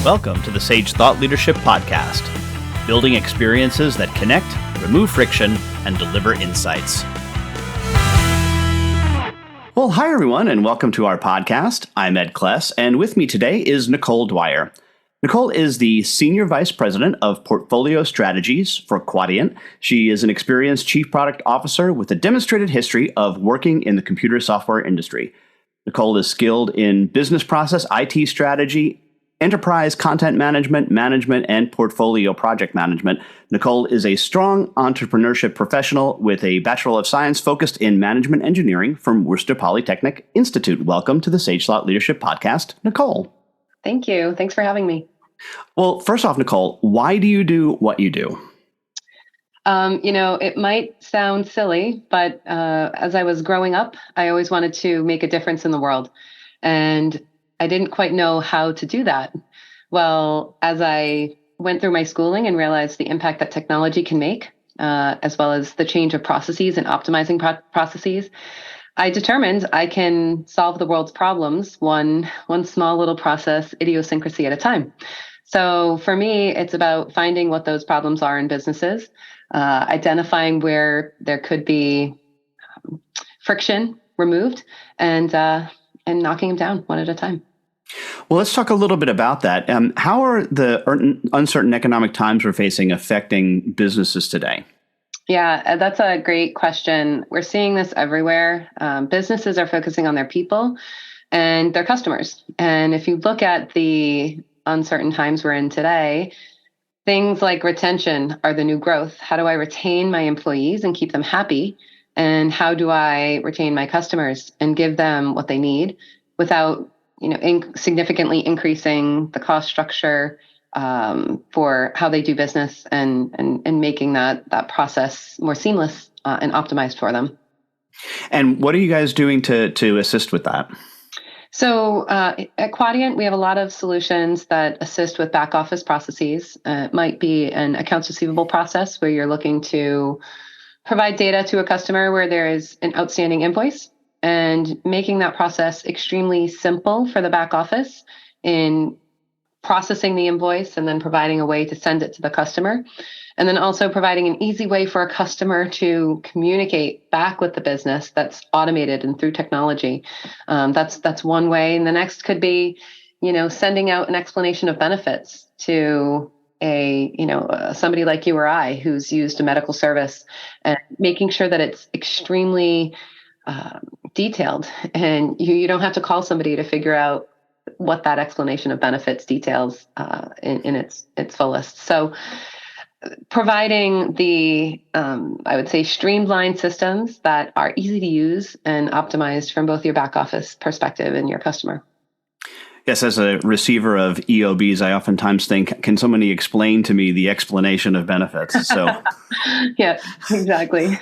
Welcome to the Sage Thought Leadership Podcast, building experiences that connect, remove friction, and deliver insights. Well, hi everyone, and welcome to our podcast. I'm Ed Kless, and with me today is Nicole Dwyer. Nicole is the Senior Vice President of Portfolio Strategies for Quadient. She is an experienced Chief Product Officer with a demonstrated history of working in the computer software industry. Nicole is skilled in business process, IT strategy, enterprise content management, and portfolio project management. Nicole is a strong entrepreneurship professional with a Bachelor of Science focused in management engineering from Worcester Polytechnic Institute. Welcome to the Sage Thought Leadership Podcast, Nicole. Thank you. Thanks for having me. Well, first off, Nicole, why do you do what you do? It might sound silly, but as I was growing up, I always wanted to make a difference in the world. And I didn't quite know how to do that. Well, as I went through my schooling and realized the impact that technology can make, as well as the change of processes and optimizing processes, I determined I can solve the world's problems one small little process, idiosyncrasy at a time. So for me, it's about finding what those problems are in businesses, identifying where there could be friction removed, and knocking them down one at a time. Well, let's talk a little bit about that. How are the uncertain economic times we're facing affecting businesses today? Yeah, that's a great question. We're seeing this everywhere. Businesses are focusing on their people and their customers. And if you look at the uncertain times we're in today, things like retention are the new growth. How do I retain my employees and keep them happy? And how do I retain my customers and give them what they need without, significantly increasing the cost structure for how they do business and making that process more seamless and optimized for them. And what are you guys doing to assist with that? So at Quadient, we have a lot of solutions that assist with back office processes. It might be an accounts receivable process where you're looking to provide data to a customer where there is an outstanding invoice, and making that process extremely simple for the back office in processing the invoice and then providing a way to send it to the customer. And then also providing an easy way for a customer to communicate back with the business that's automated and through technology. That's one way. And the next could be, sending out an explanation of benefits to somebody like you or I who's used a medical service, and making sure that it's extremely detailed, and you don't have to call somebody to figure out what that explanation of benefits details in its fullest. So providing the, I would say, streamlined systems that are easy to use and optimized from both your back office perspective and your customer. Yes, as a receiver of EOBs, I oftentimes think, can somebody explain to me the explanation of benefits? So, yeah, exactly.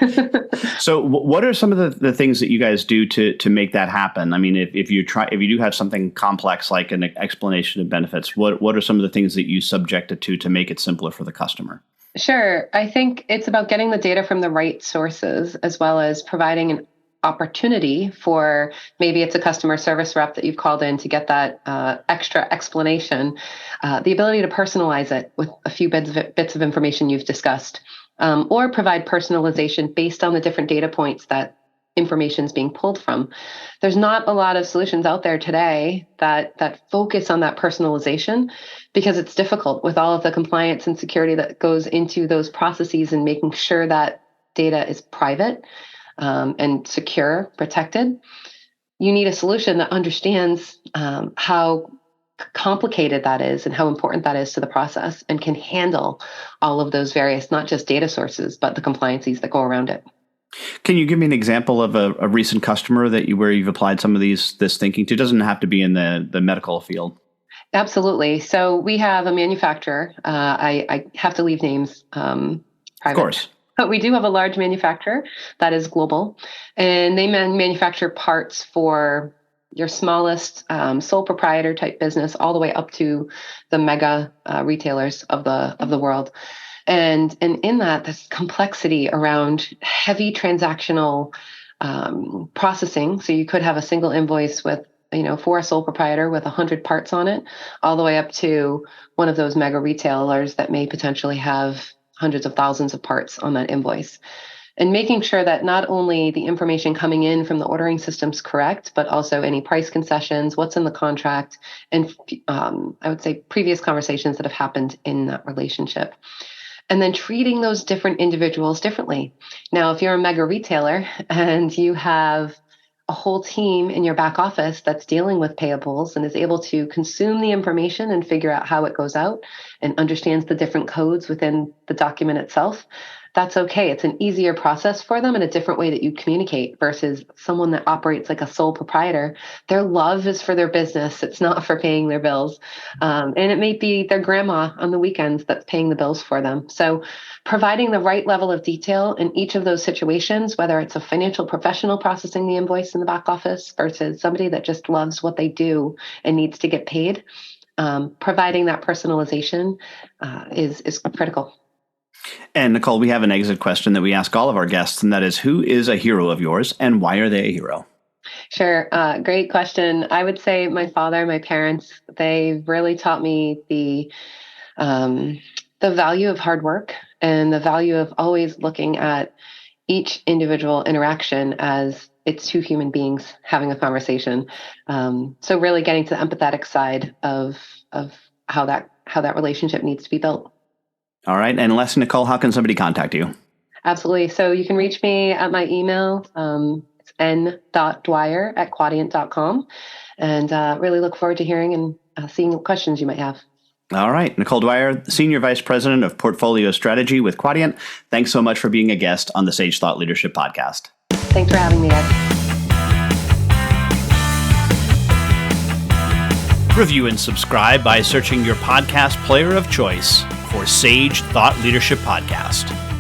So what are some of the things that you guys do to make that happen? I mean, if you do have something complex like an explanation of benefits, what are some of the things that you subject it to make it simpler for the customer? Sure. I think it's about getting the data from the right sources, as well as providing an opportunity for, maybe it's a customer service rep that you've called in to get that extra explanation, the ability to personalize it with a few bits of information you've discussed, or provide personalization based on the different data points that information is being pulled from. There's not a lot of solutions out there today that focus on that personalization, because it's difficult with all of the compliance and security that goes into those processes and making sure that data is private and secure, protected. You need a solution that understands how complicated that is and how important that is to the process, and can handle all of those various, not just data sources, but the compliances that go around it. Can you give me an example of a recent customer where you've applied some of this thinking to? It doesn't have to be in the medical field. Absolutely. So we have a manufacturer. I have to leave names private. Of course. But we do have a large manufacturer that is global, and they manufacture parts for your smallest sole proprietor type business, all the way up to the mega retailers of the world. And in that, this complexity around heavy transactional processing. So you could have a single invoice with for a sole proprietor with 100 parts on it, all the way up to one of those mega retailers that may potentially have hundreds of thousands of parts on that invoice. And making sure that not only the information coming in from the ordering system's correct, but also any price concessions, what's in the contract, and I would say previous conversations that have happened in that relationship. And then treating those different individuals differently. Now, if you're a mega retailer and you have a whole team in your back office that's dealing with payables and is able to consume the information and figure out how it goes out and understands the different codes within the document itself, that's okay. It's an easier process for them and a different way that you communicate versus someone that operates like a sole proprietor. Their love is for their business. It's not for paying their bills. And it may be their grandma on the weekends that's paying the bills for them. So providing the right level of detail in each of those situations, whether it's a financial professional processing the invoice in the back office versus somebody that just loves what they do and needs to get paid, providing that personalization is critical. And Nicole, we have an exit question that we ask all of our guests, and that is, who is a hero of yours and why are they a hero? Sure. Great question. I would say my father, my parents, they really taught me the value of hard work and the value of always looking at each individual interaction as it's two human beings having a conversation. So really getting to the empathetic side of how that relationship needs to be built. All right. And lastly, Nicole, how can somebody contact you? Absolutely. So you can reach me at my email. It's n.dwyer@quadient.com. And really look forward to hearing and seeing what questions you might have. All right. Nicole Dwyer, Senior Vice President of Portfolio Strategy with Quadient. Thanks so much for being a guest on the Sage Thought Leadership Podcast. Thanks for having me, Ed. Review and subscribe by searching your podcast player of choice for Sage Thought Leadership Podcast.